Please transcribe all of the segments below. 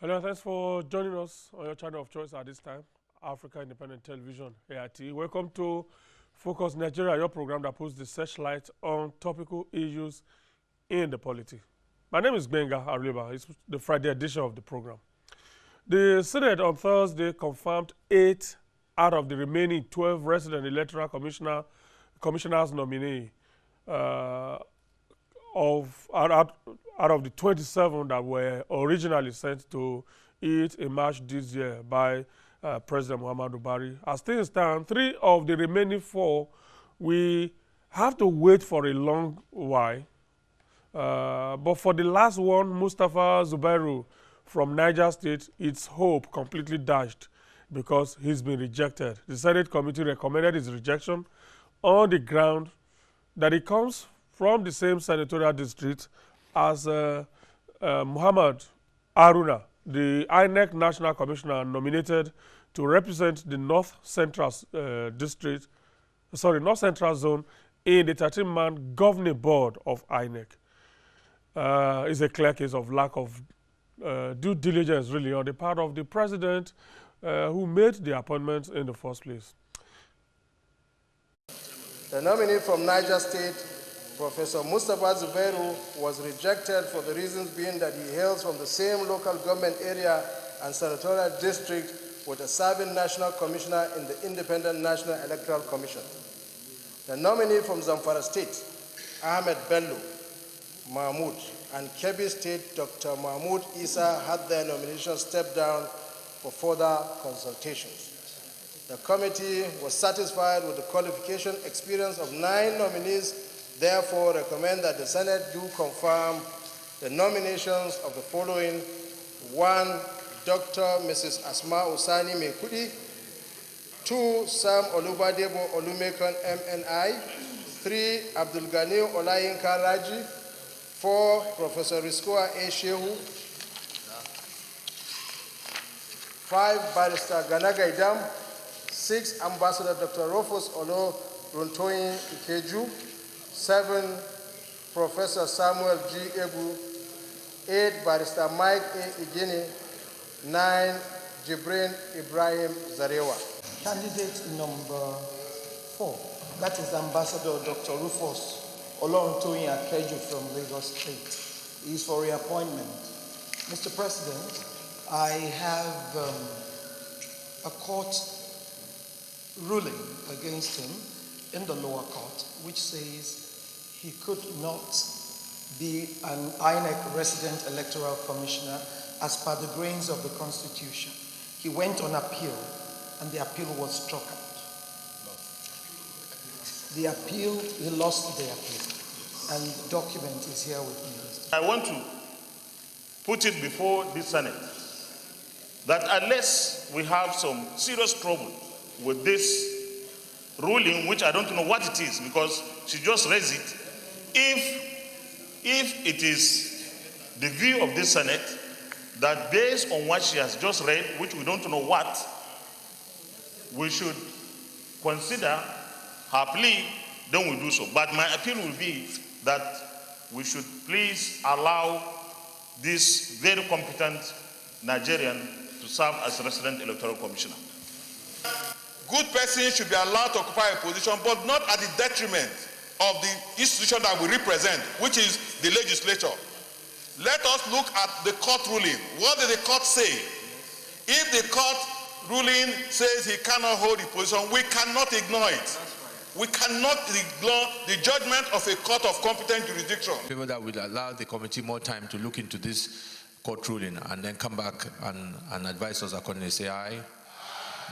Hello, thanks for joining us on your channel of choice at this time, Africa Independent Television, AIT. Welcome to Focus Nigeria, your program that puts the searchlight on topical issues in the polity. My name is Benga Ariba. It's the Friday edition of the program. The Senate on Thursday confirmed 8 out of the remaining 12 resident electoral commissioners nominee out of the 27 that were originally sent to it in March this year by President Muhammadu Buhari. As things stand, 3 of the remaining 4 we have to wait for a long while. But for the last one, Mustafa Zubairu from Niger State, its hope completely dashed because he's been rejected. The Senate committee recommended his rejection on the ground that he comes from the same senatorial district as Muhammad Aruna, the INEC National Commissioner nominated to represent the North Central North Central Zone in the 13-man governing board of INEC. It's a clear case of lack of due diligence, really, on the part of the president who made the appointment in the first place. The nominee from Niger State, Professor Mustafa Zubairu, was rejected for the reasons being that he hails from the same local government area and senatorial district with a serving national commissioner in the Independent National Electoral Commission. The nominee from Zamfara State, Ahmed Bello Mahmoud, and Kebbi State, Dr. Mahmoud Isa, had their nominations stepped down for further consultations. The committee was satisfied with the qualification experience of 9 nominees, therefore recommend that the Senate do confirm the nominations of the following: 1, Dr. Mrs. Asma Usani Mekudi; 2, Sam Olubadebo Olumekon MNI; 3, Abdul Ghani Olayinka Raji; 4, Professor Riskoa A. Shehu; 5, Barrister Ganaga Idam; 6, Ambassador Dr. Rufus Olo Runtoyin Ikeju; 7, Professor Samuel G. Ebu; 8, Barrister Mike A. Igini; 9, Jibrin Ibrahim Zarewa. Candidate number 4, that is Ambassador Dr. Rufus Oloruntoyin Akeju from Lagos State, is for reappointment. Mr. President, I have a court ruling against him in the lower court, which says he could not be an INEC resident electoral commissioner as per the grains of the Constitution. He went on appeal, and the appeal was struck out. The appeal, he lost the appeal, and the document is here with me. I want to put it before the Senate that unless we have some serious trouble with this ruling, which I don't know what it is because she just raised it, if it is the view of this Senate that based on what she has just read, which we don't know what, we should consider her plea, then we'll do so. But my appeal will be that we should please allow this very competent Nigerian to serve as resident electoral commissioner. Good persons should be allowed to occupy a position, but not at the detriment of the institution that we represent, which is the legislature. Let us look at the court ruling. What did the court say? If the court ruling says he cannot hold the position, we cannot ignore it. We cannot ignore the judgment of a court of competent jurisdiction. People that will allow the committee more time to look into this court ruling and then come back and advise us accordingly. Say aye.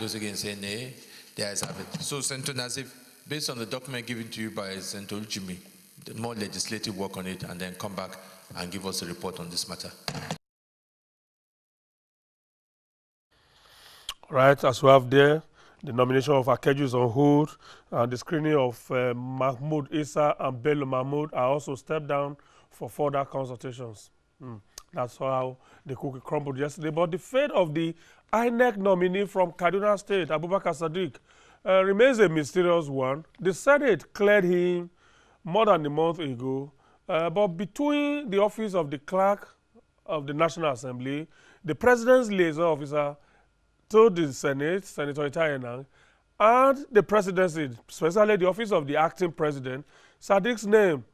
Those against say nay. The ayes have it. So, Senator Nazif, based on the document given to you by Senator Olujimi, more legislative work on it and then come back and give us a report on this matter. Right, as we have there, the nomination of Akeju is on hold, and the screening of Mahmoud Isa and Bello Mahmoud are also stepped down for further consultations. That's how the cookie crumbled yesterday. But the fate of the INEC nominee from Kaduna State, Abubakar Sadiq, remains a mysterious one. The Senate cleared him more than a month ago, but between the office of the clerk of the National Assembly, the President's liaison officer to the Senate, Senator Itayenang, and the presidency, especially the office of the acting president, Sadiq's name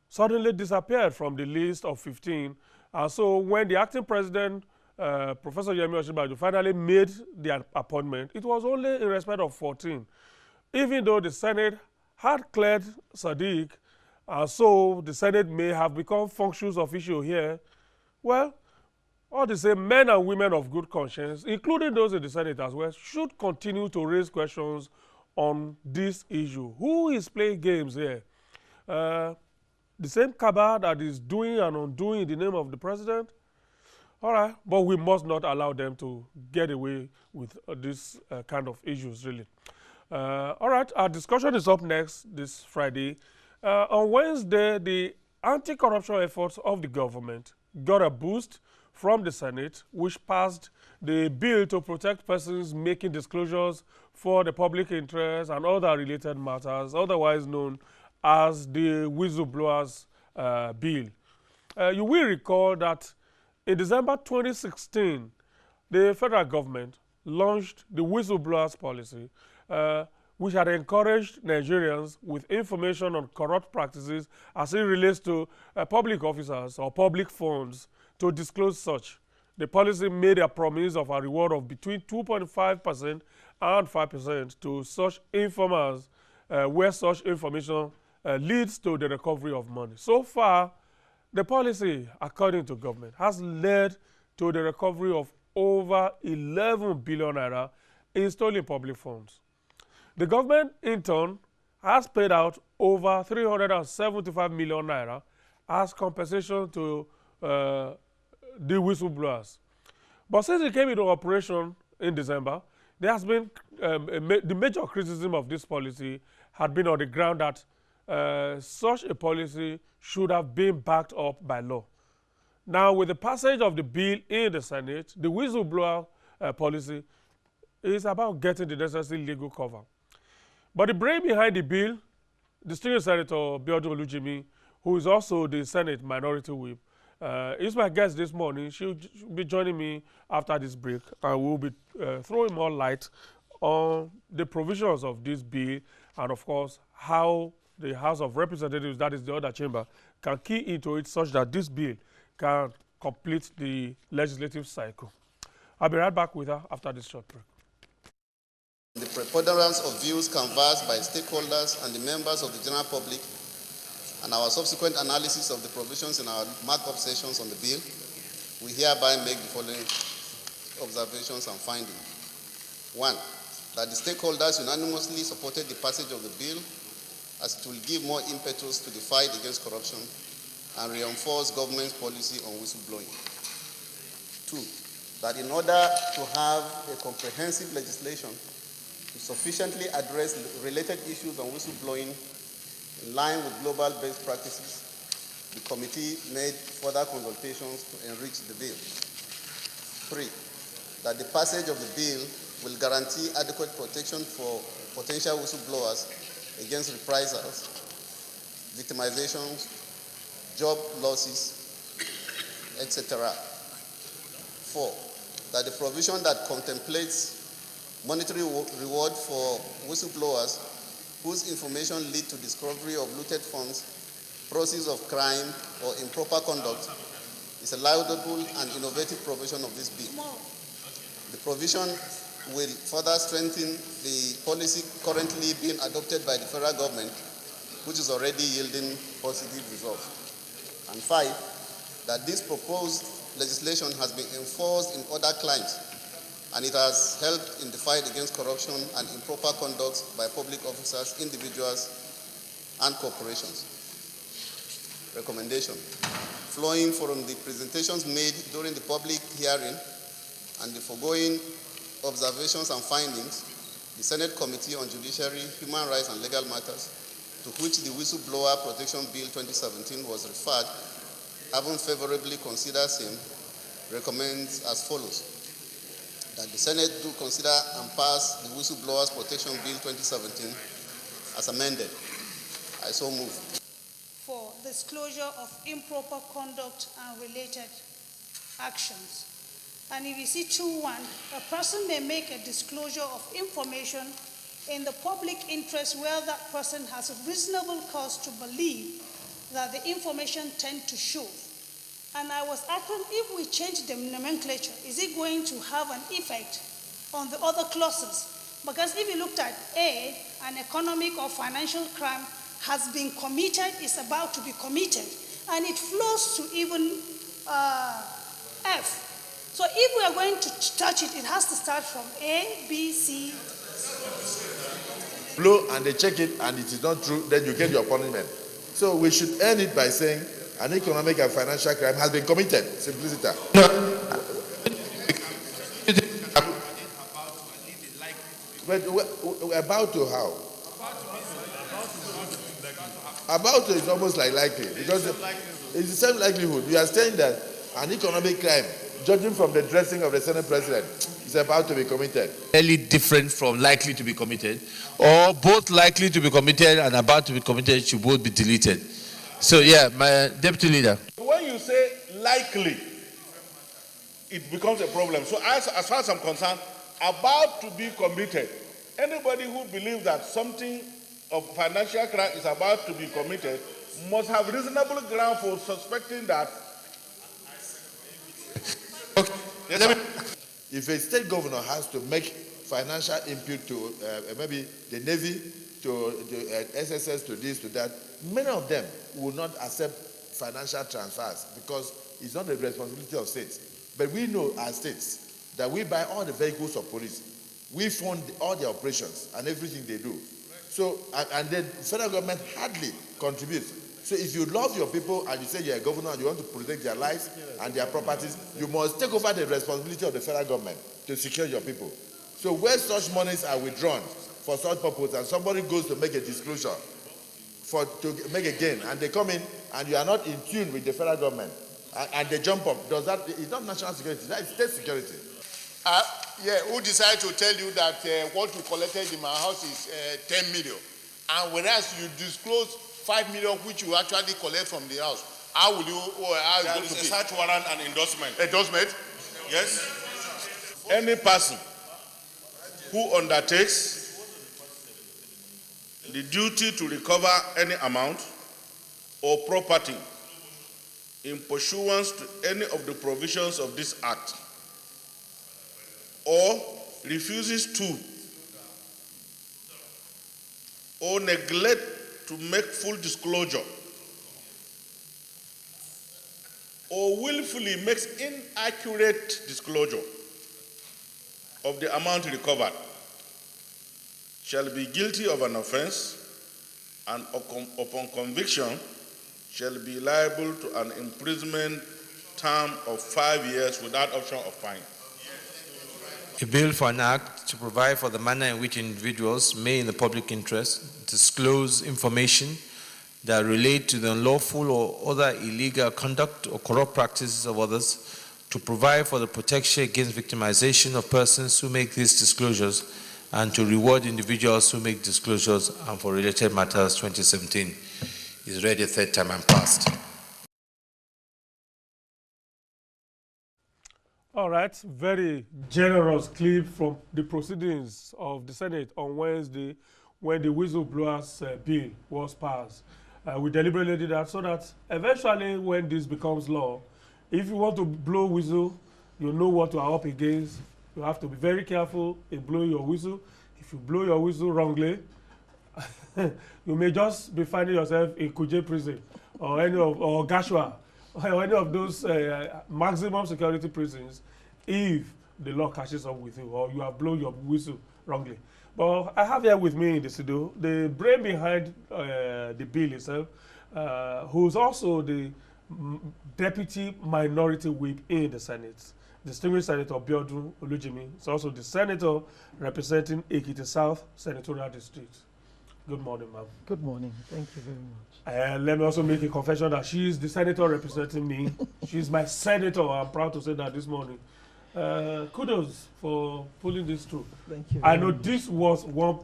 suddenly disappeared from the list of 15. And so when the acting president, Professor Yemi Osinbajo, finally made the appointment, it was only in respect of 14. Even though the Senate had cleared Sadiq, so the Senate may have become functions official here, well, all the same, men and women of good conscience, including those in the Senate as well, should continue to raise questions on this issue. Who is playing games here? The same cabal that is doing and undoing in the name of the president? All right, but we must not allow them to get away with this kind of issues, really. All right, our discussion is up next this Friday. On Wednesday, the anti-corruption efforts of the government got a boost from the Senate, which passed the bill to protect persons making disclosures for the public interest and other related matters, otherwise known as the Whistleblowers Bill. You will recall that in December 2016, the federal government launched the Whistleblowers Policy, which had encouraged Nigerians with information on corrupt practices as it relates to public officers or public funds to disclose such. The policy made a promise of a reward of between 2.5% and 5% to such informers where such information leads to the recovery of money. So far, the policy, according to government, has led to the recovery of over 11 billion naira in stolen public funds. The government, in turn, has paid out over 375 million naira as compensation to the whistleblowers. But since it came into operation in December, there has been the major criticism of this policy had been on the ground that such a policy should have been backed up by law. Now, with the passage of the bill in the Senate, the whistleblower policy is about getting the necessary legal cover. But the brain behind the bill, Distinguished Senator Biodun Olujimi, who is also the Senate Minority Whip, is my guest this morning. She'll be joining me after this break, and we'll be throwing more light on the provisions of this bill and, of course, how the House of Representatives, that is the other chamber, can key into it such that this bill can complete the legislative cycle. I'll be right back with her after this short break. The preponderance of views canvassed by stakeholders and the members of the general public and our subsequent analysis of the provisions in our markup sessions on the bill, we hereby make the following observations and findings. 1, that the stakeholders unanimously supported the passage of the bill as it will give more impetus to the fight against corruption and reinforce government's policy on whistleblowing. 2, that in order to have a comprehensive legislation to sufficiently address related issues on whistleblowing in line with global best practices, the committee made further consultations to enrich the bill. 3, that the passage of the bill will guarantee adequate protection for potential whistleblowers against reprisals, victimizations, job losses, etc. 4, that the provision that contemplates monetary reward for whistleblowers whose information lead to discovery of looted funds, proceeds of crime, or improper conduct is a laudable and innovative provision of this bill. The provision will further strengthen the policy currently being adopted by the federal government, which is already yielding positive results. And 5, that this proposed legislation has been enforced in other climes, and it has helped in the fight against corruption and improper conduct by public officers, individuals, and corporations. Recommendation. Flowing from the presentations made during the public hearing and the foregoing observations and findings, the Senate Committee on Judiciary, Human Rights and Legal Matters, to which the Whistleblower Protection Bill 2017 was referred, having favorably considered same, recommends as follows: that the Senate do consider and pass the Whistleblowers Protection Bill 2017 as amended. I so move. For disclosure of improper conduct and related. actions. And if you see 2.1, a person may make a disclosure of information in the public interest where that person has a reasonable cause to believe that the information tends to show. And I was asking, if we change the nomenclature, is it going to have an effect on the other clauses? Because if you looked at A, an economic or financial crime has been committed, is about to be committed, and it flows to even F. So if we are going to touch it, it has to start from A, B, C. Blow and they check it and it is not true, then you get your punishment. So we should end it by saying an economic and financial crime has been committed. Simplicity. But about to how? About to is almost like likely because it's the same likelihood. You are saying that an economic crime, judging from the dressing of the Senate President, is about to be committed. Fairly different from likely to be committed, or both likely to be committed and about to be committed should both be deleted. So yeah, my deputy leader. When you say likely, it becomes a problem. So as far as I'm concerned, about to be committed, anybody who believes that something of financial crime is about to be committed must have reasonable ground for suspecting that. Okay. Yes, if a state governor has to make financial input to maybe the Navy, to SSS, to this, to that, many of them will not accept financial transfers because it's not the responsibility of states. But we know as states that we buy all the vehicles of police. We fund all the operations and everything they do. So, and the federal government hardly contributes. So if you love your people and you say you're a governor and you want to protect their lives and their properties, you must take over the responsibility of the federal government to secure your people. So where such monies are withdrawn for such purpose and somebody goes to make a disclosure to make a gain and they come in and you are not in tune with the federal government and they jump up, does that, it's not national security, that is state security. Yeah, who decided to tell you that what you collected in my house is 10 million, and whereas you disclose 5 million which you actually collect from the house, how will you? There is a search warrant and endorsement. Endorsement? Yes. Any person who undertakes the duty to recover any amount or property in pursuance to any of the provisions of this Act, or refuses to, or neglect to make full disclosure, or willfully makes inaccurate disclosure of the amount recovered, shall be guilty of an offense and upon conviction shall be liable to an imprisonment term of 5 years without option of fine. A bill for an act to provide for the manner in which individuals may, in the public interest, disclose information that relate to the unlawful or other illegal conduct or corrupt practices of others, to provide for the protection against victimization of persons who make these disclosures, and to reward individuals who make disclosures, and for related matters 2017 is read a third time and passed. All right, very generous clip from the proceedings of the Senate on Wednesday when the whistleblowers bill was passed. We deliberately did that so that eventually when this becomes law, if you want to blow whistle, you know what you are up against. You have to be very careful in blowing your whistle. If you blow your whistle wrongly, you may just be finding yourself in Kuje prison or or Gashua or any of those maximum security prisons if the law catches up with you or you have blown your whistle wrongly. But I have here with me in the studio the brain behind the bill itself, who's also the deputy minority whip in the Senate, distinguished Senator Biodun Olujimi. He's also the senator representing Ekiti South Senatorial District. Good morning, ma'am. Good morning. Thank you very much. Let me also make a confession that she's the senator representing me. She's my senator. I'm proud to say that this morning. Kudos for pulling this through. Thank you. I know this was one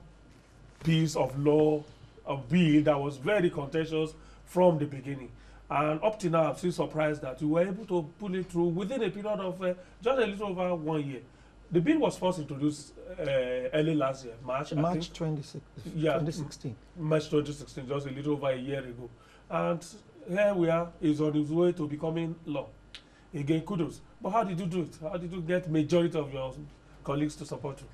piece of law, a bill that was very contentious from the beginning. And up to now, I'm still surprised that you were able to pull it through within a period of just a little over 1 year. The bill was first introduced early last year, March, I think. 2016. March 2016, just a little over a year ago. And here we are, it's on its way to becoming law. Again, kudos. But how did you do it? How did you get majority of your colleagues to support you?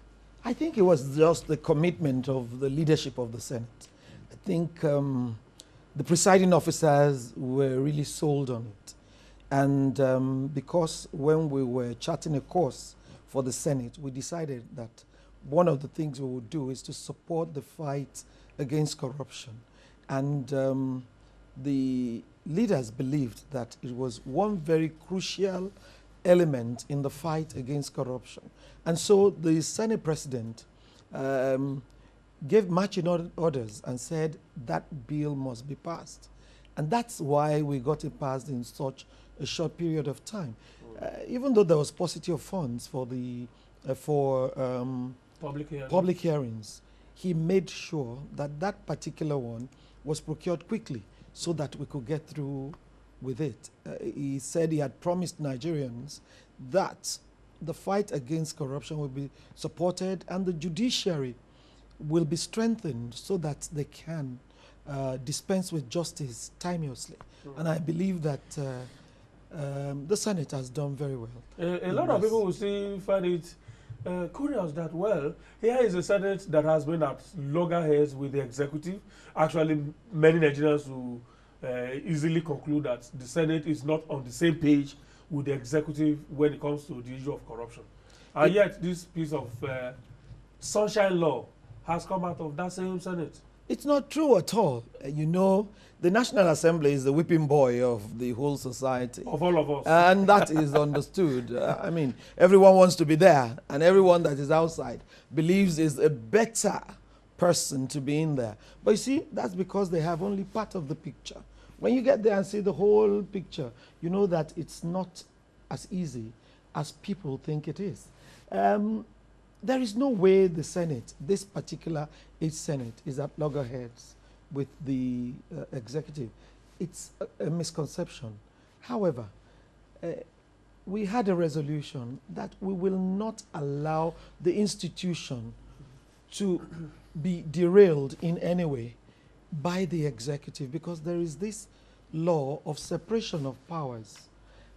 I think it was just the commitment of the leadership of the Senate. I think the presiding officers were really sold on it. And because when we were charting a course for the Senate, we decided that one of the things we would do is to support the fight against corruption. And the leaders believed that it was one very crucial element in the fight against corruption. And so the Senate president gave marching orders and said that bill must be passed. And that's why we got it passed in such a short period of time. Even though there was paucity of funds for the public hearings, he made sure that that particular one was procured quickly so that we could get through with it. He said he had promised Nigerians that the fight against corruption will be supported and the judiciary will be strengthened so that they can dispense with justice timeously. And I believe that the Senate has done very well. A lot of people will still find it curious that, well, here is a Senate that has been at loggerheads with the executive. Actually, many Nigerians will easily conclude that the Senate is not on the same page with the executive when it comes to the issue of corruption. And yet, this piece of sunshine law has come out of that same Senate. It's not true at all. You know, the National Assembly is the whipping boy of the whole society. Of all of us. And that is understood. I mean, everyone wants to be there, and everyone that is outside believes is a better person to be in there. But you see, that's because they have only part of the picture. When you get there and see the whole picture, you know that it's not as easy as people think it is. There is no way the Senate, this particular Senate, is at loggerheads with the executive. It's a misconception. However, we had a resolution that we will not allow the institution to be derailed in any way by the executive, because there is this law of separation of powers.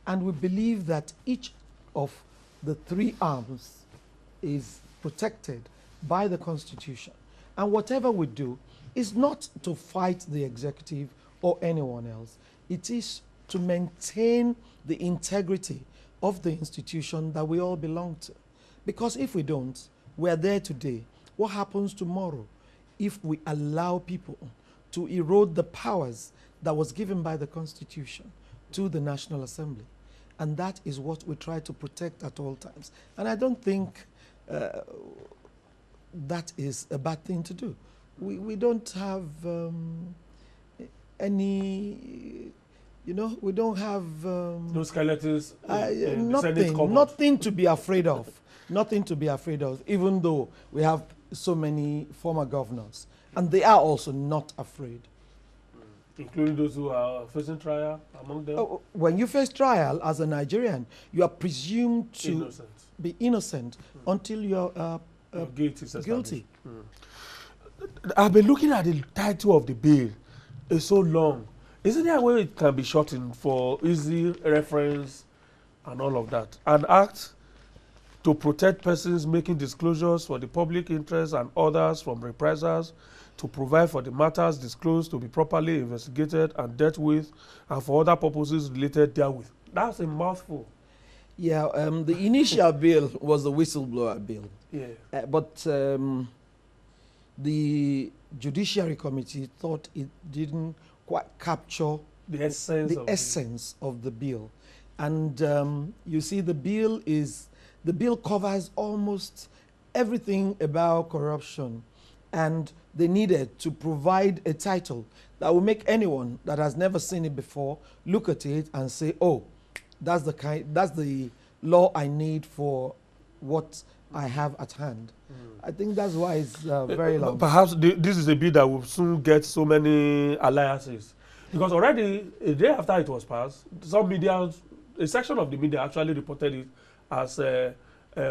And we believe that each of the three arms is protected by the Constitution. And whatever we do is not to fight the executive or anyone else. It is to maintain the integrity of the institution that we all belong to. Because if we don't, we're there today. What happens tomorrow if we allow people to erode the powers that was given by the Constitution to the National Assembly? And that is what we try to protect at all times. And I don't think that is a bad thing to do. We don't have any, you know, we don't have no skeletons. Nothing to be afraid of. Nothing to be afraid of, even though we have so many former governors. And they are also not afraid. Including those who are facing trial among them? When you face trial as a Nigerian, you are presumed to be innocent until you're guilty. I've been looking at the title of the bill. It's so long. Isn't there a way it can be shortened for easy reference and all of that? An act to protect persons making disclosures for the public interest and others from reprisals, to provide for the matters disclosed to be properly investigated and dealt with, and for other purposes related therewith. That's a mouthful. Yeah, the initial bill was the whistleblower bill. Yeah. But the Judiciary Committee thought it didn't quite capture the essence of the bill. And you see, the bill covers almost everything about corruption. And they needed to provide a title that will make anyone that has never seen it before look at it and say, oh, that's the law I need for what I have at hand. I think that's why it's very long. Perhaps this is a bill that will soon get so many alliances. Because already a day after it was passed, some media, a section of the media actually reported it as a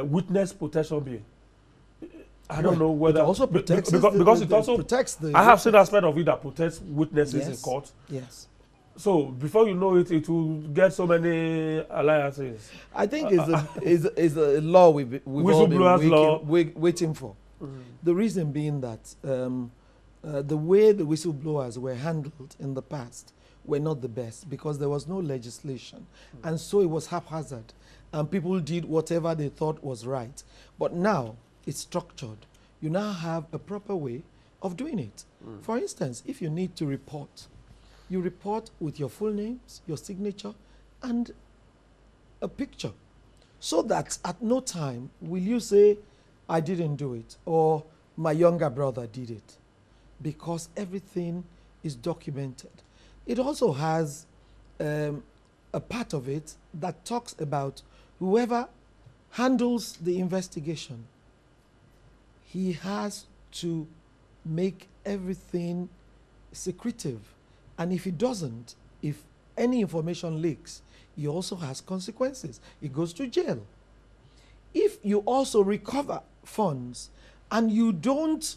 witness protection bill. I don't know whether it also protects because it also protects the. I have seen aspect of it that protects witnesses in Yes. court. Yes. So before you know it, it will get so many alliances. I think is a law we've all been Whistleblowers law. waiting for. The reason being that the way the whistleblowers were handled in the past were not the best because there was no legislation, and so it was haphazard, and people did whatever they thought was right. But now it's structured. You now have a proper way of doing it. For instance, if you need to report, you report with your full names, your signature, and a picture, so that at no time will you say, I didn't do it, or my younger brother did it, because everything is documented. It also has a part of it that talks about whoever handles the investigation. He has to make everything secretive. And if he doesn't, if any information leaks, he also has consequences. He goes to jail. If you also recover funds and you don't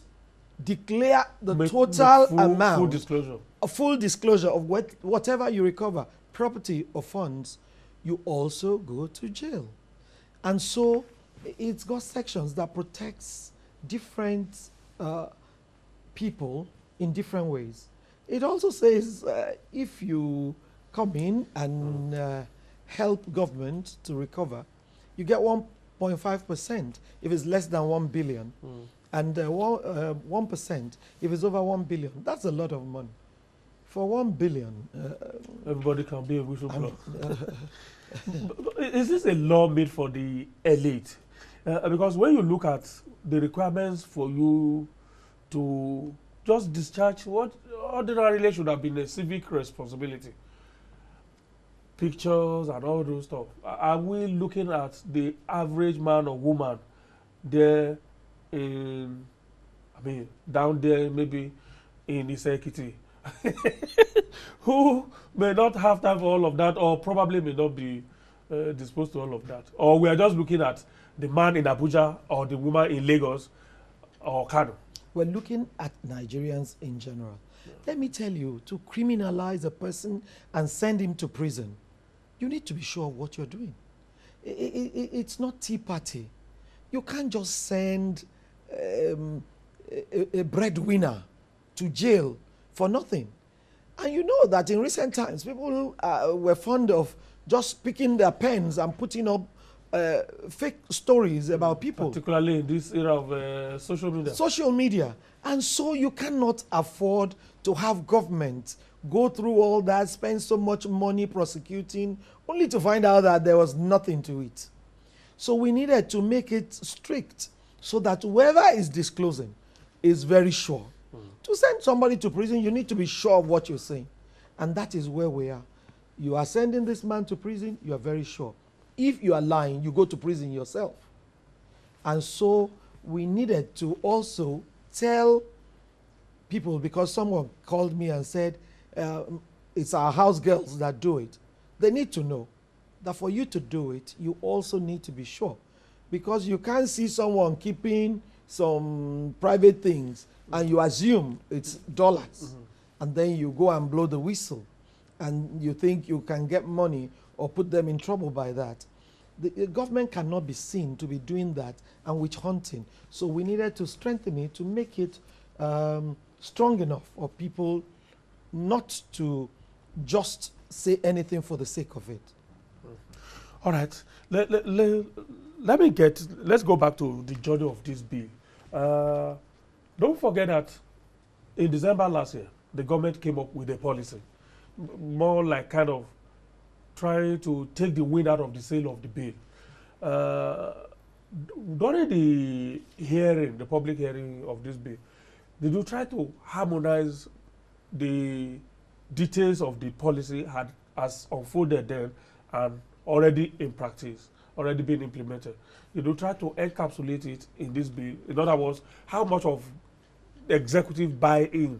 declare the total amount, full disclosure. A full disclosure of whatever you recover, property or funds, you also go to jail. And so it's got sections that protects different people in different ways. It also says if you come in and help government to recover, you get 1.5% if it's less than 1 billion, and 1% if it's over 1 billion. That's a lot of money. For 1 billion, everybody can be a whistleblower. Is this a law made for the elite? Because when you look at the requirements for you to just discharge what ordinarily should have been a civic responsibility, pictures and all those stuff, are we looking at the average man or woman there in, down there maybe in Isekiti, who may not have time for all of that, or probably may not be disposed to all of that? Or we are just looking at the man in Abuja or the woman in Lagos or Kano? We're looking at Nigerians in general. Let me tell you, to criminalize a person and send him to prison, you need to be sure of what you're doing. It's not tea party. You can't just send a breadwinner to jail for nothing. And you know that in recent times, people were fond of just picking their pens and putting up fake stories about people. Particularly in this era of social media. Social media. And so you cannot afford to have government go through all that, spend so much money prosecuting, only to find out that there was nothing to it. So we needed to make it strict so that whoever is disclosing is very sure. To send somebody to prison, you need to be sure of what you're saying. And that is where we are. You are sending this man to prison, you are very sure. If you are lying, you go to prison yourself. And so we needed to also tell people, because someone called me and said, it's our house girls that do it. They need to know that for you to do it, you also need to be sure. Because you can't see someone keeping some private things and you assume it's dollars. And then you go and blow the whistle and you think you can get money or put them in trouble by that. The government cannot be seen to be doing that and witch hunting. So we needed to strengthen it to make it strong enough for people not to just say anything for the sake of it. All right. Let's go back to the journey of this bill. Don't forget that in December last year, the government came up with a policy, more like kind of trying to take the wind out of the sail of the bill. During the hearing, the public hearing of this bill, did you try to harmonize the details of the policy as unfolded then and already in practice, already been implemented? Did you try to encapsulate it in this bill? In other words, how much of executive buy-in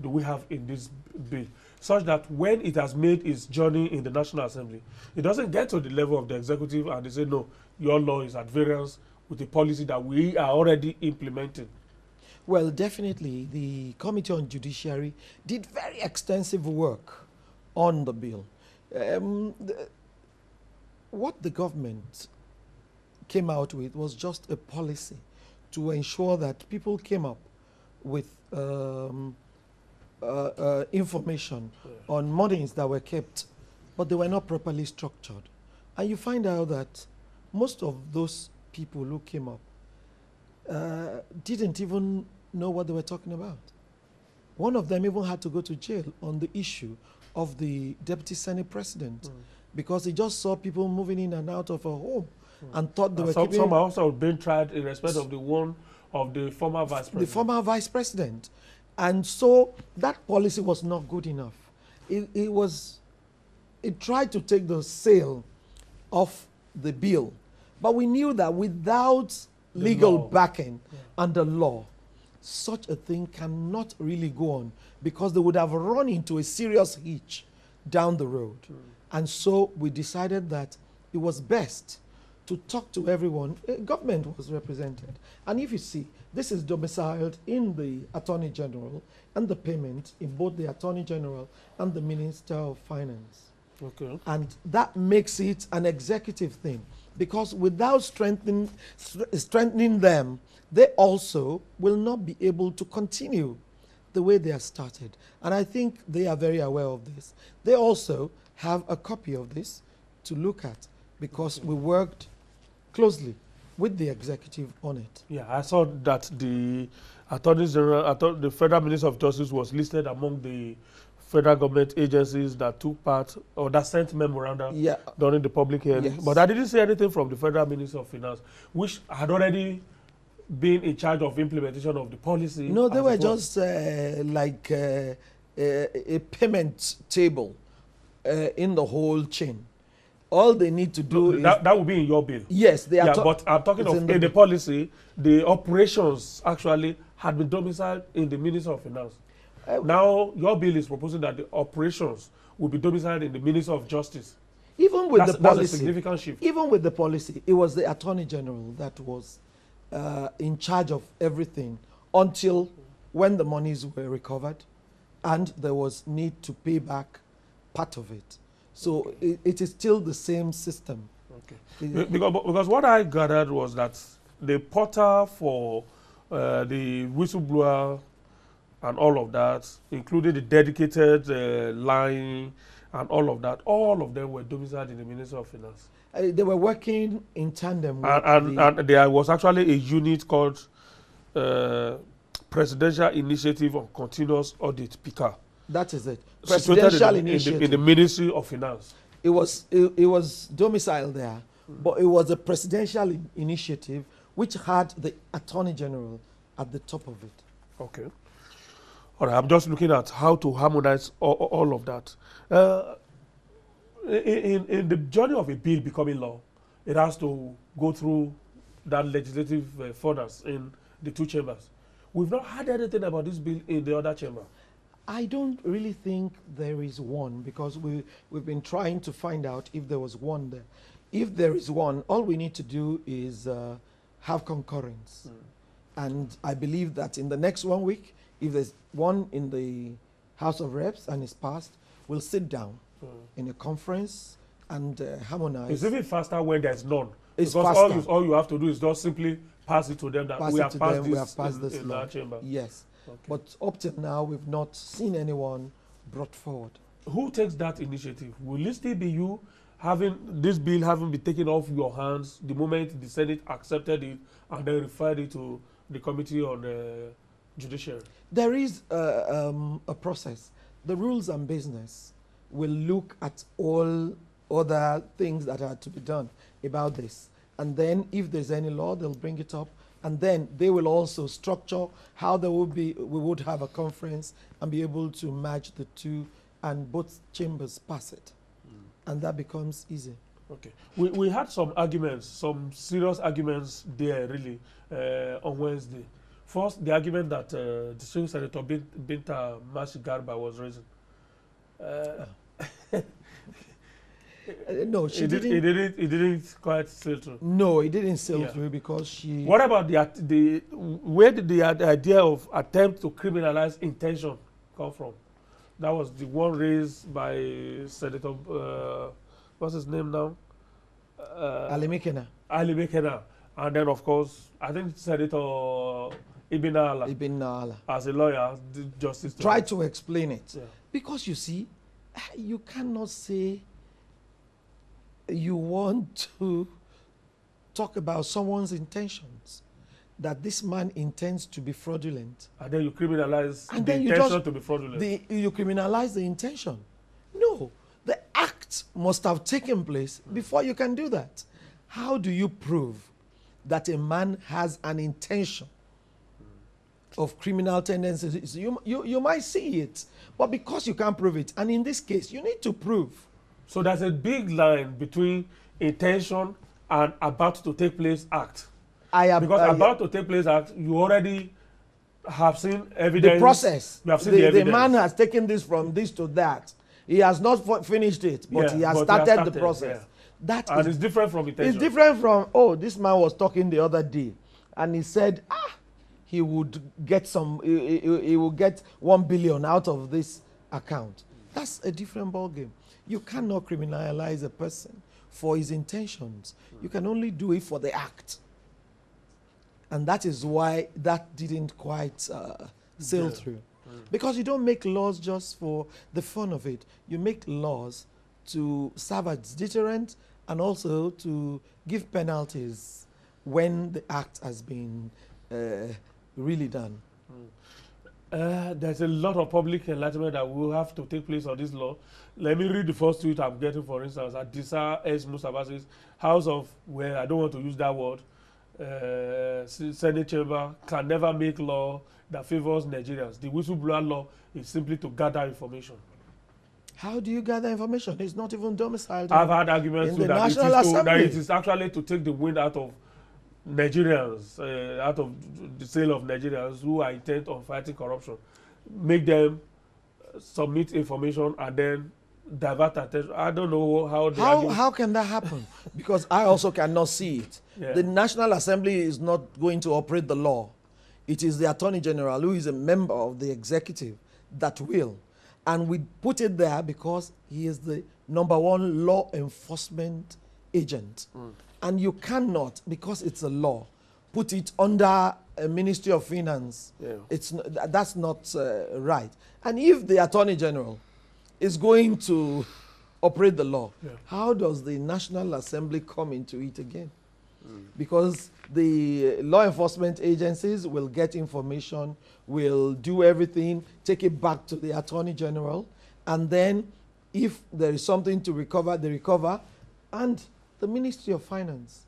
do we have in this bill? such that when it has made its journey in the National Assembly, it doesn't get to the level of the executive and they say, no, your law is at variance with the policy that we are already implementing? Well, definitely, the Committee on Judiciary did very extensive work on the bill. What the government came out with was just a policy to ensure that people came up with information on monies that were kept, but they were not properly structured. And you find out that most of those people who came up didn't even know what they were talking about. One of them even had to go to jail on the issue of the Deputy Senate President because he just saw people moving in and out of a home and thought they were keeping... Some are also being tried in respect of the one of the former Vice President. The former Vice President. And so that policy was not good enough. It tried to take the sail off the bill. But we knew that without legal backing and the law, such a thing cannot really go on because they would have run into a serious hitch down the road. And so we decided that it was best to talk to everyone. Government was represented. And if you see, this is domiciled in the Attorney General and the payment in both the Attorney General and the Minister of Finance. Okay. And that makes it an executive thing because without strengthening them, they also will not be able to continue the way they are started. And I think they are very aware of this. They also have a copy of this to look at because we worked closely with the executive on it. Yeah, I saw that the Attorney General, the Federal Minister of Justice was listed among the federal government agencies that took part or that sent memoranda during the public hearing. But I didn't see anything from the Federal Minister of Finance, which had already been in charge of implementation of the policy. No, they were just like a payment table in the whole chain. All they need to do is... That would be in your bill. Yes, they are. Yeah, but I'm talking of in the policy, the operations actually had been domiciled in the Minister of Finance. Now, your bill is proposing that the operations will be domiciled in the Minister of Justice. Even with the policy, that's a significant shift. Even with the policy, it was the Attorney General that was in charge of everything until when the monies were recovered and there was need to pay back part of it. So it is still the same system. Okay. Because what I gathered was that the portal for the whistleblower and all of that, including the dedicated line and all of them were domiciled in the Ministry of Finance. They were working in tandem with and there was actually a unit called Presidential Initiative on Continuous Audit, PICA. That is it. Presidential Initiative. In the Ministry of Finance. It was domiciled there, but it was a presidential initiative which had the Attorney General at the top of it. Okay. All right, I'm just looking at how to harmonize all of that. In the journey of a bill becoming law, it has to go through that legislative furnace in the two chambers. We've not heard anything about this bill in the other chamber. I don't really think there is one because we've been trying to find out if there was one there. If there is one, all we need to do is have concurrence. And I believe that in the next 1 week, if there's one in the House of Reps and it's passed, we'll sit down in a conference and harmonize. It's even faster when there's none. It's because faster. all you have to do is just simply pass it to them that we have passed this in our chamber. Yes. Okay. But up till now, we've not seen anyone brought forward. Who takes that initiative? Will it still be you having this bill having been taken off your hands the moment the Senate accepted it and then referred it to the Committee on Judiciary? There is a process. The Rules and Business will look at all other things that are to be done about this. And then if there's any law, they'll bring it up. And then they will also structure how we would have a conference and be able to match the two and both chambers pass it. And that becomes easy. Okay. We had some arguments, some serious arguments there really on Wednesday. First, the argument that Distinguished Senator Binta Mashi Garba was raising. No, she didn't. It didn't quite sail through. No, it didn't sail through because she. What about where did the idea of attempt to criminalize intention come from? That was the one raised by Senator, what's his name now? Ali Mekena. Ali Mekena. And then, of course, I think Senator Ibn Ala, as a lawyer, did justice try to explain it. Yeah. Because you see, you cannot say you want to talk about someone's intentions, that this man intends to be fraudulent. And then you criminalize and the then intention to be fraudulent. You criminalize the intention. No, the act must have taken place before you can do that. How do you prove that a man has an intention of criminal tendencies? You might see it, but because you can't prove it, and in this case, you need to prove. So there's a big line between intention and about to take place act. Because about to take place act, you already have seen evidence. The process. You have seen the evidence. The man has taken this from this to that. He has not finished it, but he has started the process. Yeah. That and it's different from intention. It's different from, oh, this man was talking the other day, and he said, he would get he will get 1 billion out of this account. That's a different ballgame. You cannot criminalize a person for his intentions. You can only do it for the act. And that is why that didn't quite sail through. Because you don't make laws just for the fun of it. You make laws to serve as deterrent and also to give penalties when the act has been really done. There's a lot of public enlightenment that will have to take place on this law. Let me read the first tweet I'm getting, for instance. Adisa S. Mustafa says, House of, well, I don't want to use that word, Senate chamber can never make law that favors Nigerians. The whistleblower law is simply to gather information. How do you gather information? It's not even domiciled. I've had arguments too that it is actually to take the wind out of Nigerians, out of the sail of Nigerians who are intent on fighting corruption. Make them submit information and then divert attention. I don't know how can that happen? Because I also cannot see it. Yeah. The National Assembly is not going to operate the law. It is the Attorney General, who is a member of the executive, that will. And we put it there because he is the #1 law enforcement agent. And you cannot, because it's a law, put it under a Ministry of Finance. Yeah. That's not right. And if the Attorney General is going to operate the law, how does the National Assembly come into it again? Because the law enforcement agencies will get information, will do everything, take it back to the Attorney General, and then if there is something to recover, they recover, and the Ministry of Finance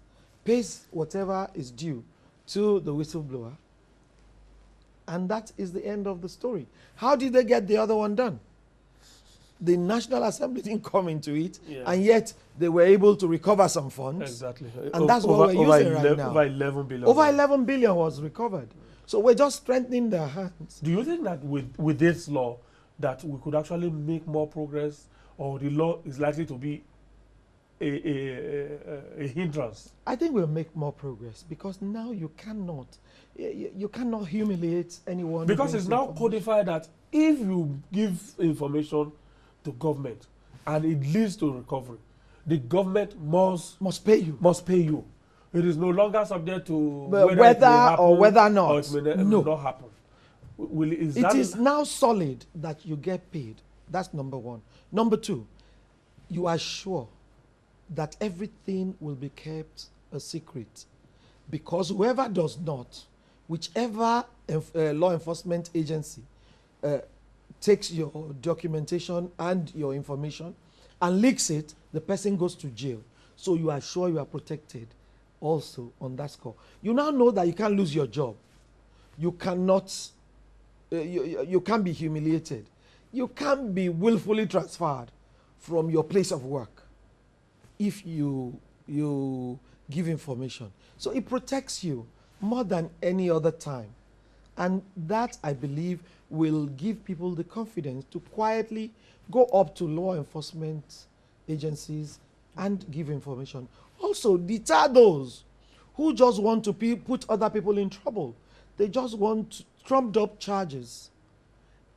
pays whatever is due to the whistleblower, and that is the end of the story. How did they get the other one done? The National Assembly didn't come into it, and yet they were able to recover some funds. Exactly. And that's what we're using right now. Over 11 billion. Over 11 billion was recovered. So we're just strengthening their hands. Do you think that with this law that we could actually make more progress, or the law is likely to be a hindrance? I think we'll make more progress because now you cannot humiliate anyone. Because it's now codified that if you give information to government and it leads to recovery, the government must pay you. Must pay you. It is no longer subject to whether or whether not. Or it may not happen. It is now solid that you get paid. That's #1. #2, you are sure that everything will be kept a secret, because whoever does not, whichever law enforcement agency takes your documentation and your information and leaks it, the person goes to jail. So you are sure you are protected also on that score. You now know that you can't lose your job. You cannot, you can't be humiliated. You can't be willfully transferred from your place of work if you give information. So it protects you more than any other time. And that, I believe, will give people the confidence to quietly go up to law enforcement agencies and give information. Also, deter those who just want to put other people in trouble. They just want trumped up charges.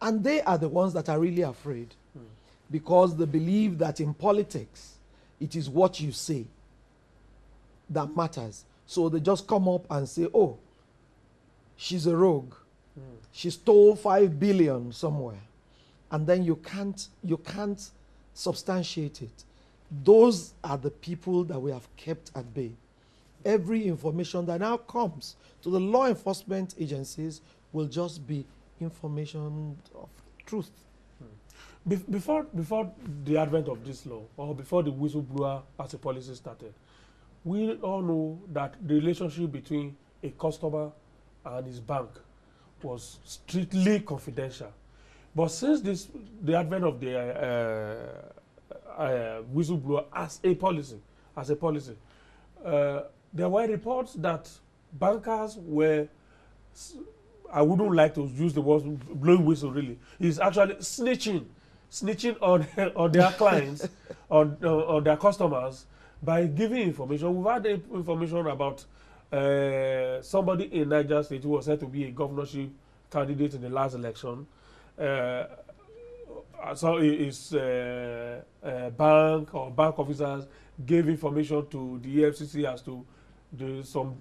And they are the ones that are really afraid because they believe that in politics, it is what you say that matters. So they just come up and say, oh, she's a rogue. She stole 5 billion somewhere. And then you can't substantiate it. Those are the people that we have kept at bay. Every information that now comes to the law enforcement agencies will just be information of truth. Before the advent of this law, or before the whistleblower as a policy started, we all know that the relationship between a customer and his bank was strictly confidential. But since the advent of the whistleblower as a policy, there were reports that bankers were, I wouldn't like to use the word blowing whistle really, is actually snitching on their clients, on their customers by giving information. We've had information about somebody in Niger State who was said to be a governorship candidate in the last election. So his bank or bank officers gave information to the EFCC as to some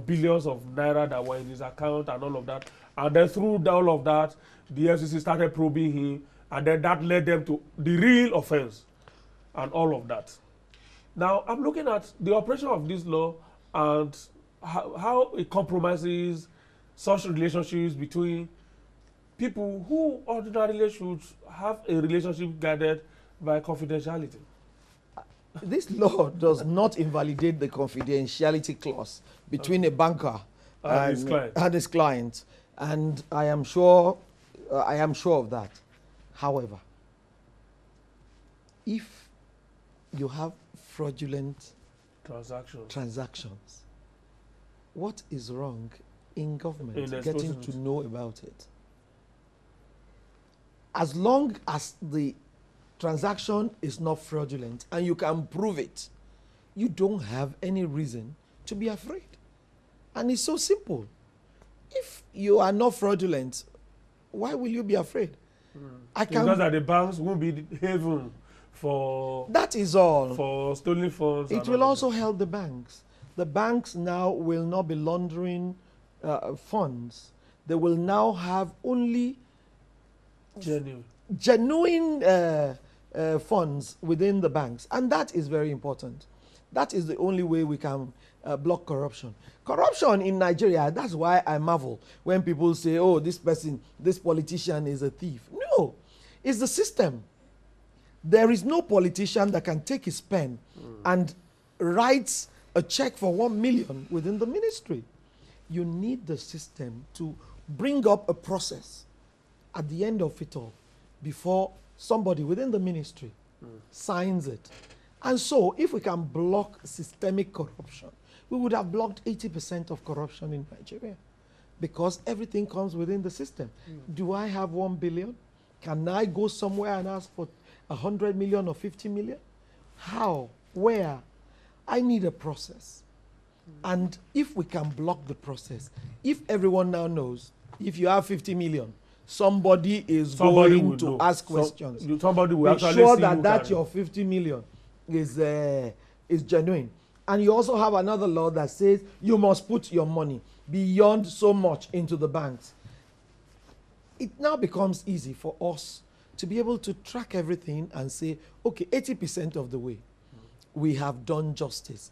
billions of naira that were in his account and all of that. And then through all of that, the EFCC started probing him, and then that led them to the real offense and all of that. Now, I'm looking at the operation of this law and how it compromises such relationships between people who ordinarily should have a relationship guided by confidentiality. This law does not invalidate the confidentiality clause between a banker and his client. And I am sure of that. However, if you have fraudulent transactions, what is wrong in government getting to know about it? As long as the transaction is not fraudulent and you can prove it, you don't have any reason to be afraid. And it's so simple. If you are not fraudulent, why will you be afraid? Because that the banks won't be haven for... That is all. For stolen funds. It will also help the banks. The banks now will not be laundering funds. They will now have only genuine funds within the banks. And that is very important. That is the only way we can block corruption. Corruption in Nigeria, that's why I marvel when people say, oh, this politician is a thief. No, it's the system. There is no politician that can take his pen and write a check for 1 million within the ministry. You need the system to bring up a process at the end of it all before somebody within the ministry signs it. And so if we can block systemic corruption, we would have blocked 80% of corruption in Nigeria because everything comes within the system. Do I have 1 billion? Can I go somewhere and ask for 100 million or 50 million? How? Where? I need a process. And if we can block the process, if everyone now knows, if you have 50 million, somebody is going to ask questions. Somebody will actually make sure that your 50 million is genuine. And you also have another law that says you must put your money beyond so much into the banks. It now becomes easy for us to be able to track everything and say, okay, 80% of the way we have done justice.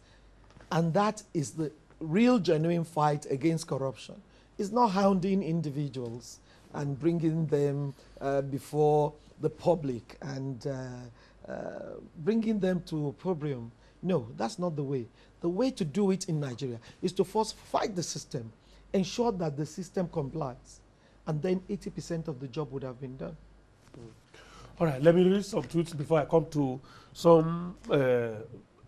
And that is the real genuine fight against corruption. It's not hounding individuals and bringing them before the public and bringing them to opprobrium. No, that's not the way. The way to do it in Nigeria is to first fight the system, ensure that the system complies, and then 80% of the job would have been done. All right, let me read some tweets before I come to some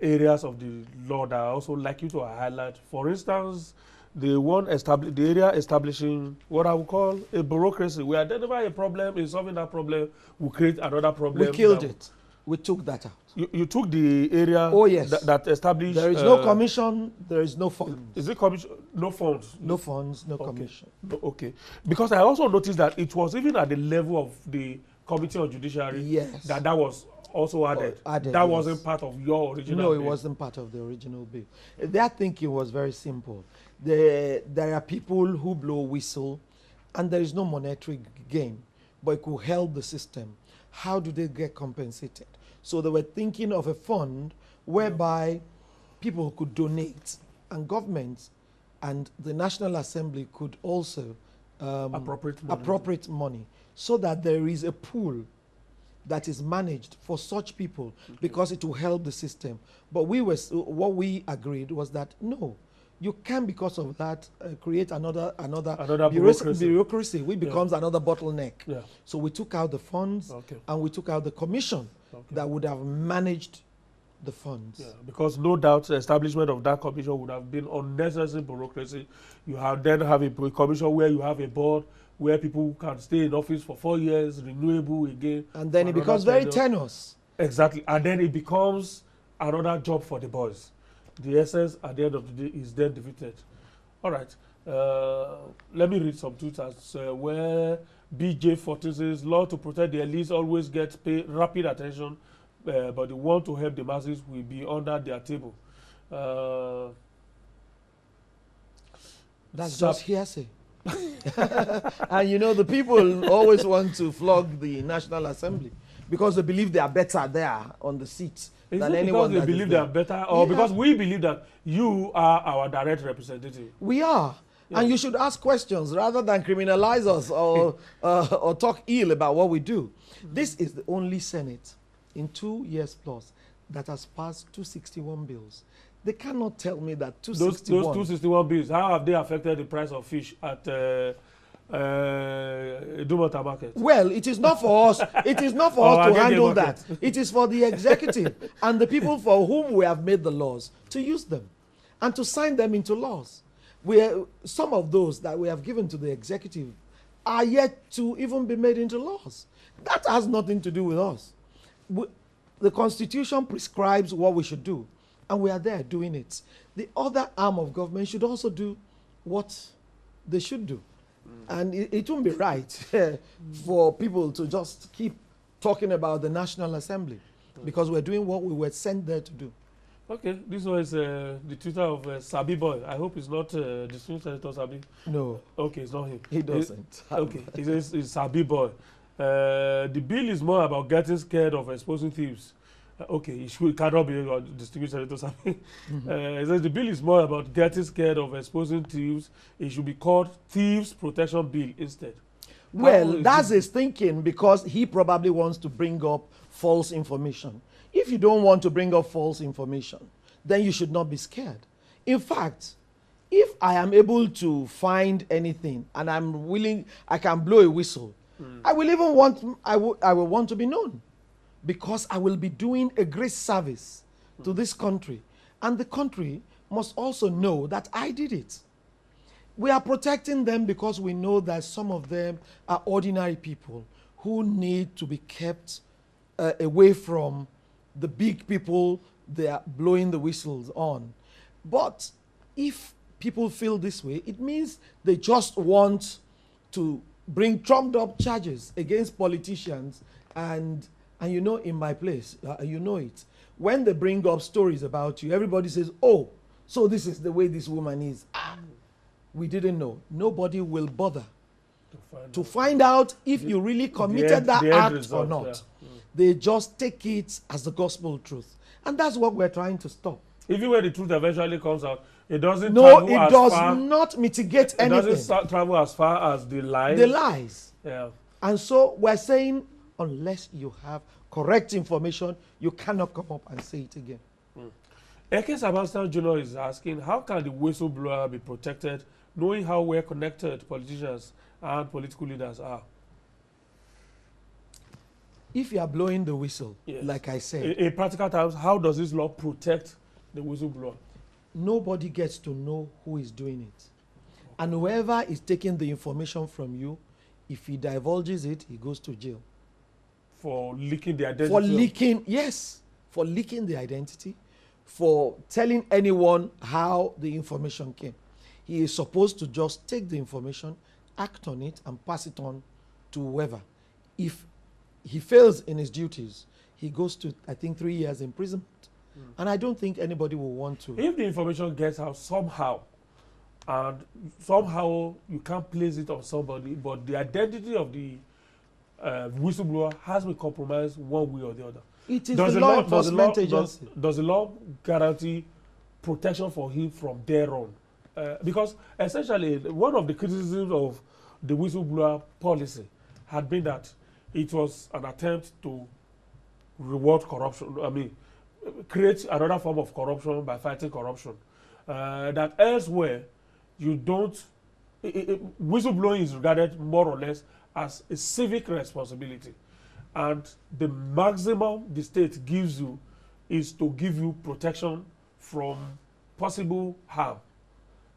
areas of the law that I also like you to highlight. For instance, the area establishing what I would call a bureaucracy. We identify a problem, in solving that problem, we create another problem. We killed it. We took that out. You took the area oh, yes. that established... There is no commission, there is no funds. Is it commission? No funds? No funds, no okay. commission. Okay. Because I also noticed that it was even at the level of the Committee on Judiciary yes. that was also added. That yes. wasn't part of your original No, bill. it wasn't part of the original bill. Their thinking was very simple. There are people who blow whistle and there is no monetary gain, but it could help the system. How do they get compensated? So they were thinking of a fund whereby people could donate and governments and the National Assembly could also appropriate money so that there is a pool that is managed for such people because it will help the system. But what we agreed was that no, you can, because of that, create another bureaucracy, which becomes another bottleneck. Yeah. So we took out the funds and we took out the commission that would have managed the funds. Yeah, because no doubt the establishment of that commission would have been unnecessary bureaucracy. You then have a commission where you have a board where people can stay in office for 4 years, renewable again. And then it becomes very tenuous. Exactly. And then it becomes another job for the boys. The essence at the end of the day is then defeated. All right. Let me read some tweets where BJ14 says, law to protect the elites always gets rapid attention, but the one to help the masses will be under their table. That's just hearsay. And you know, the people always want to flog the National Assembly because they believe they are better there on the seats than anyone. Because they believe they are better, or because we believe that you are our direct representative? We are. Yeah. And you should ask questions rather than criminalize us or talk ill about what we do. This is the only Senate in 2 years plus that has passed 261 bills. They cannot tell me that 261... Those 261 bills, how have they affected the price of fish at Dumota Market? Well, it is not for us. It is not for us to handle that. It is for the executive and the people for whom we have made the laws to use them and to sign them into laws. Some of those that we have given to the executive are yet to even be made into laws. That has nothing to do with us. The Constitution prescribes what we should do, and we are there doing it. The other arm of government should also do what they should do. And it won't be right for people to just keep talking about the National Assembly because we're doing what we were sent there to do. Okay, this was the Twitter of Sabi Boy. I hope it's not Distinguished Senator Sabi. No. Okay, it's not him. He doesn't. Okay, it's Sabi Boy. The bill is more about getting scared of exposing thieves. Okay, it cannot be Distinguished Senator Sabi. It says the bill is more about getting scared of exposing thieves. It should be called Thieves Protection Bill instead. Well, that's his thinking because he probably wants to bring up false information. If you don't want to bring up false information, then you should not be scared. In fact, if I am able to find anything and I'm willing, I can blow a whistle, I will even I will want to be known because I will be doing a great service to this country. And the country must also know that I did it. We are protecting them because we know that some of them are ordinary people who need to be kept away from the big people they are blowing the whistles on. But if people feel this way, it means they just want to bring trumped up charges against politicians. And you know, in my place, you know it. When they bring up stories about you, everybody says, oh, so this is the way this woman is. We didn't know. Nobody will bother to find out if you really committed that act or not. Yeah. They just take it as the gospel truth. And that's what we're trying to stop. Even when the truth eventually comes out, it doesn't travel as far. No, it does not mitigate anything. It doesn't travel as far as the lies. The lies. Yeah. And so we're saying, unless you have correct information, you cannot come up and say it again. Eke Sebastian Jr. is asking, how can the whistleblower be protected knowing how well connected politicians and political leaders are? If you are blowing the whistle, yes, like I said. In practical terms, how does this law protect the whistleblower? Nobody gets to know who is doing it. And whoever is taking the information from you, if he divulges it, he goes to jail. For leaking the identity? For leaking, yes. For leaking the identity. For telling anyone how the information came. He is supposed to just take the information, act on it, and pass it on to whoever. If he fails in his duties, he goes to, I think, 3 years imprisonment. And I don't think anybody will want to. If the information gets out somehow, and somehow you can't place it on somebody, but the identity of the whistleblower has been compromised one way or the other. It is the law enforcement agency. Does the law guarantee protection for him from there on? Because essentially, one of the criticisms of the whistleblower policy had been that it was an attempt to reward corruption. I mean, create another form of corruption by fighting corruption. That elsewhere, you don't. Whistleblowing is regarded more or less as a civic responsibility, and the maximum the state gives you is to give you protection from possible harm.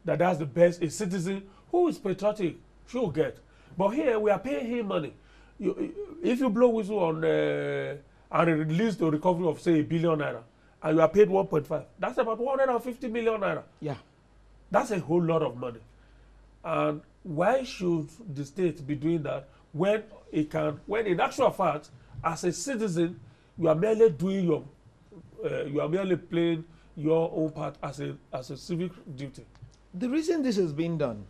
That's the best a citizen who is patriotic should get. But here we are paying him money. If you blow whistle on and release the recovery of say £1 billion, and you are paid 1.5, that's about 150 million naira. Yeah, that's a whole lot of money. And why should the state be doing that when it can? When in actual fact, as a citizen, you are merely doing your, you are merely playing your own part as a civic duty. The reason this is being done,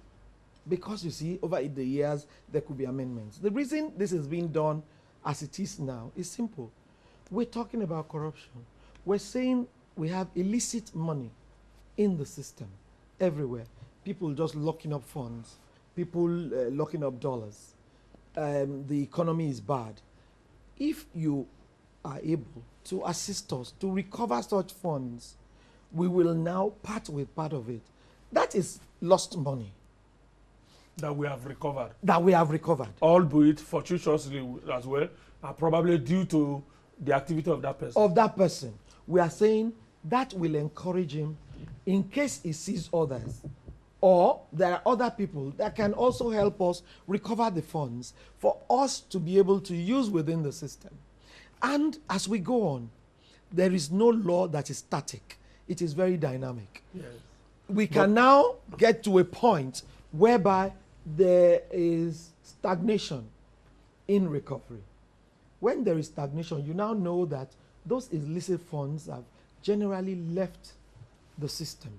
because you see, over the years, there could be amendments. The reason this is being done as it is now is simple. We're talking about corruption. We're saying we have illicit money in the system everywhere. People just locking up funds, people locking up dollars. The economy is bad. If you are able to assist us to recover such funds, we will now part with part of it. That is lost money. That we have recovered. That we have recovered. Albeit fortuitously as well, are probably due to the activity of that person. Of that person. We are saying that will encourage him in case he sees others. Or there are other people that can also help us recover the funds for us to be able to use within the system. And as we go on, there is no law that is static. It is very dynamic. Yes. We can now get to a point whereby there is stagnation in recovery. When there is stagnation, you now know that those illicit funds have generally left the system.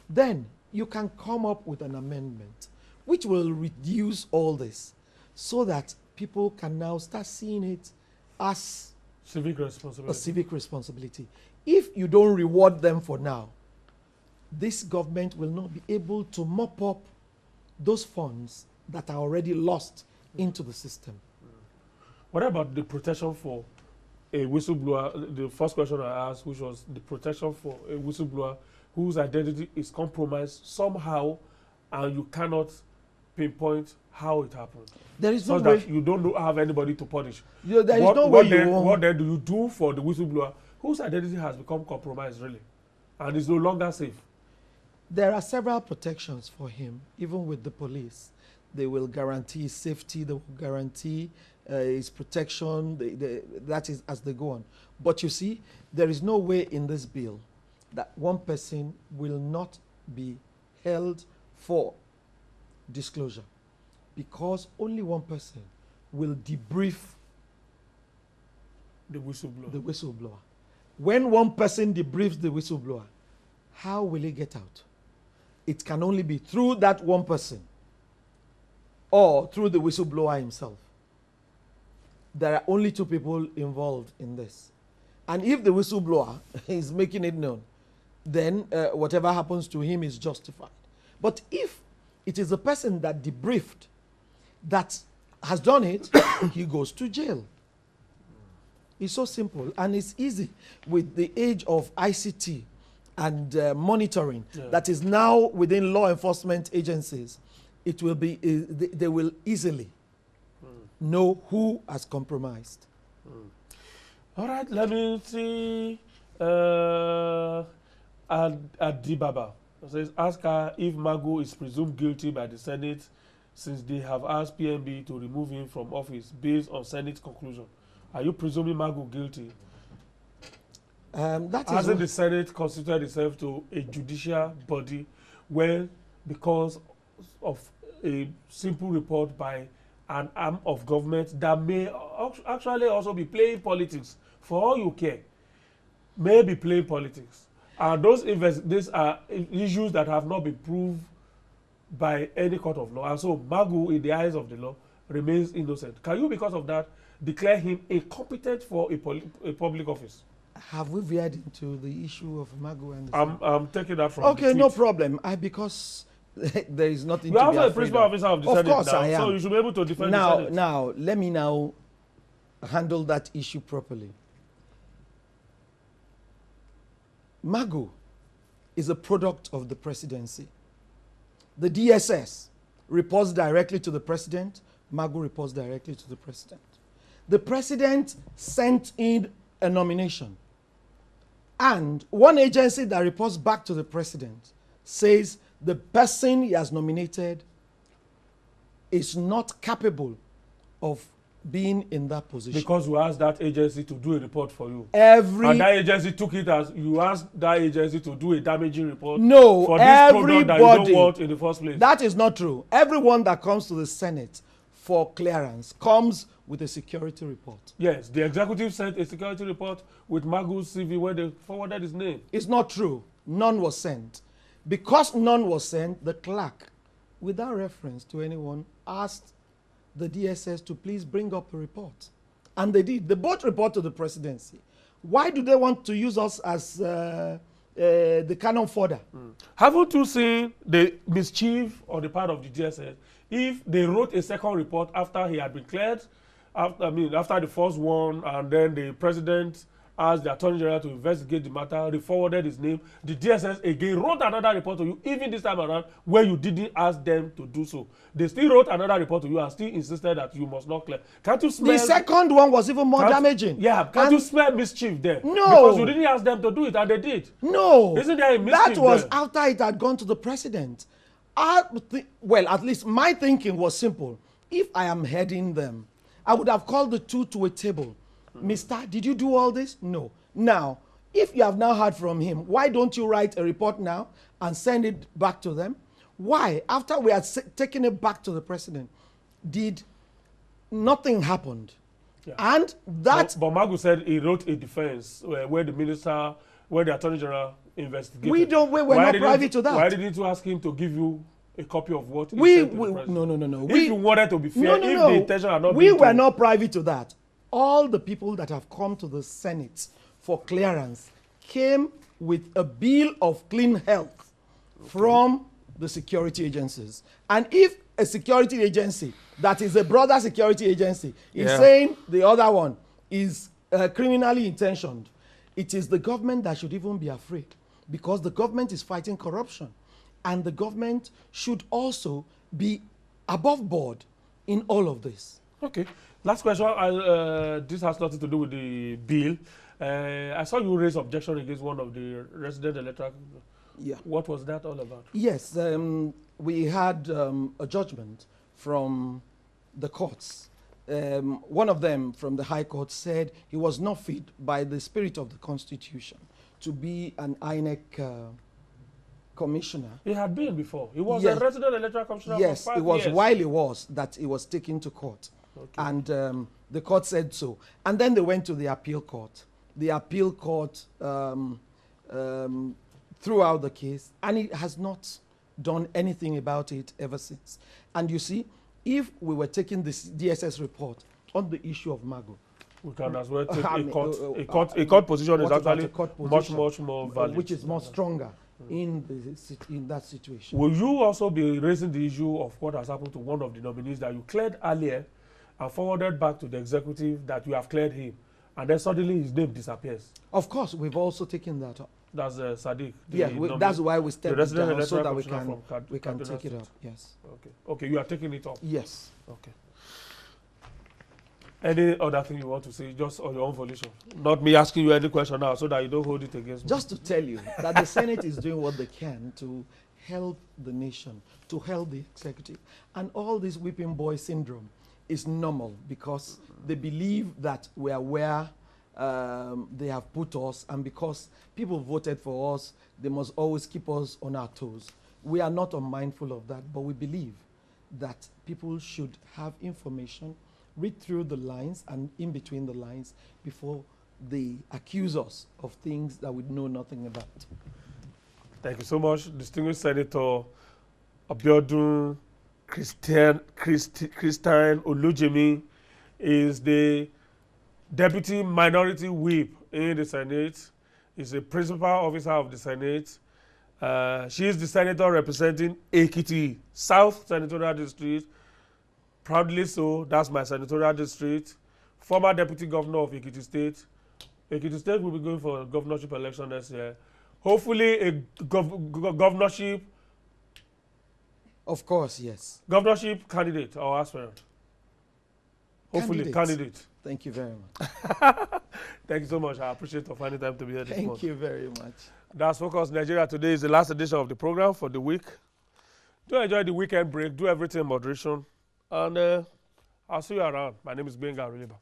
Then you can come up with an amendment which will reduce all this so that people can now start seeing it as civic responsibility. A civic responsibility. If you don't reward them for now, this government will not be able to mop up those funds that are already lost into the system. What about the protection for a whistleblower? The first question I asked, which was the protection for a whistleblower whose identity is compromised somehow and you cannot pinpoint how it happened. There is so no way. That you don't have anybody to punish. There is no way what then do you do for the whistleblower whose identity has become compromised really and is no longer safe? There are several protections for him, even with the police. They will guarantee his safety, they will guarantee his protection, that is as they go on. But you see, there is no way in this bill that one person will not be held for disclosure, because only one person will debrief the whistleblower. When one person debriefs the whistleblower, how will he get out? It can only be through that one person or through the whistleblower himself. There are only two people involved in this. And if the whistleblower is making it known, then whatever happens to him is justified. But if it is the person that debriefed that has done it, he goes to jail. It's so simple and it's easy with the age of ICT and monitoring that is now within law enforcement agencies. It will be, they will easily know who has compromised. All right, let me see. Adibaba. It says, ask her if Magu is presumed guilty by the Senate since they have asked PNB to remove him from office based on Senate conclusion. Are you presuming Magu guilty? Hasn't the Senate constituted itself to a judicial body when, because of a simple report by an arm of government that may actually also be playing politics, for all you care, may be playing politics. And these are issues that have not been proved by any court of law. And so Magu, in the eyes of the law, remains innocent. Can you, because of that, declare him incompetent for a public office? Have we veered into the issue of Magu and the I'm taking that from okay, no problem. Because there is nothing you to are be also a afraid principal officer of the Senate course now, I am. so you should be able to defend now, the Senate. Now, let me now handle that issue properly. Magu is a product of the presidency. The DSS reports directly to the president. Magu reports directly to the president. The president sent in a nomination. And one agency that reports back to the president says the person he has nominated is not capable of being in that position. Because you asked that agency to do a report for you. And that agency took it as you asked that agency to do a damaging report for this product that you don't want in the first place. That is not true. Everyone that comes to the Senate for clearance comes with a security report. Yes, the executive sent a security report with Magu's CV when they forwarded his name. It's not true. None was sent. Because none was sent, the clerk, without reference to anyone, asked the DSS to please bring up a report. And they did. They both report to the presidency. Why do they want to use us as the cannon fodder? Haven't you seen the mischief on the part of the DSS? If they wrote a second report after he had been cleared, after the first one, and then the president asked the Attorney General to investigate the matter, re-forwarded his name, the DSS again wrote another report to you, even this time around, where you didn't ask them to do so. They still wrote another report to you and still insisted that you must not clear. Can't you smell? The second one was even more damaging. Yeah, can't you smell mischief there? No. Because you didn't ask them to do it, and they did. No. Isn't there a mischief that was there? after it had gone to the president. Well, at least my thinking was simple. If I am heading them, I would have called the two to a table. Mister, did you do all this? No. Now, if you have now heard from him, why don't you write a report now and send it back to them? Why? After we had taken it back to the president, did nothing happened? Yeah. And that... But Magu said he wrote a defense where the minister, where the Attorney General investigated. We're not privy to that. Why didn't you ask him to give you a copy of what he sent to the president? No. If you wanted to be fair, if the intention had not been we were not privy to that. All the people that have come to the Senate for clearance came with a bill of clean health from the security agencies. And if a security agency that is a brother security agency is saying the other one is criminally intentioned, it is the government that should even be afraid, because the government is fighting corruption. And the government should also be above board in all of this. Okay. Last question. This has nothing to do with the bill. I saw you raise objection against one of the resident electoral. Yeah. What was that all about? Yes, we had a judgment from the courts. One of them from the High Court said he was not fit by the spirit of the Constitution to be an INEC commissioner. He had been before. He was a resident electoral commissioner for 5 years. Yes, it was while he was that he was taken to court. Okay. And the court said so. And then they went to the appeal court. The appeal court threw out the case, and it has not done anything about it ever since. And you see, if we were taking this DSS report on the issue of Magu, we can as well take a court position is actually much more valid. Which is more stronger in that situation. Will you also be raising the issue of what has happened to one of the nominees that you cleared earlier and forwarded back to the executive that you have cleared him, and then suddenly his name disappears? Of course, we've also taken that up. That's Sadiq. Yeah, that's why we stepped it down so that we can take it up. Yes. Okay. Okay, you are taking it up. Yes. Okay. Any other thing you want to say, just on your own volition? Not me asking you any question now, so that you don't hold it against me. Just to tell you that the Senate is doing what they can to help the nation, to help the executive. And all this whipping boy syndrome is normal because they believe that we are where they have put us, and because people voted for us, they must always keep us on our toes. We are not unmindful of that, but we believe that people should have information, read through the lines and in between the lines before they accuse us of things that we know nothing about. Thank you so much, distinguished Senator Biodun Olujimi is the Deputy Minority Whip in the Senate. He's a principal officer of the Senate. She is the senator representing Ekiti South Senatorial District. Proudly so, that's my senatorial district. Former Deputy Governor of Ekiti State. Ekiti State will be going for a governorship election next year. Hopefully a governorship. Of course, yes. Governorship candidate or aspirant. Hopefully candidate. Thank you very much. Thank you so much. I appreciate you finding time to be here this morning. Thank you very much. That's Focus Nigeria. Today is the last edition of the program for the week. Do enjoy the weekend break. Do everything in moderation. And I'll see you around. My name is Benga Ruliba.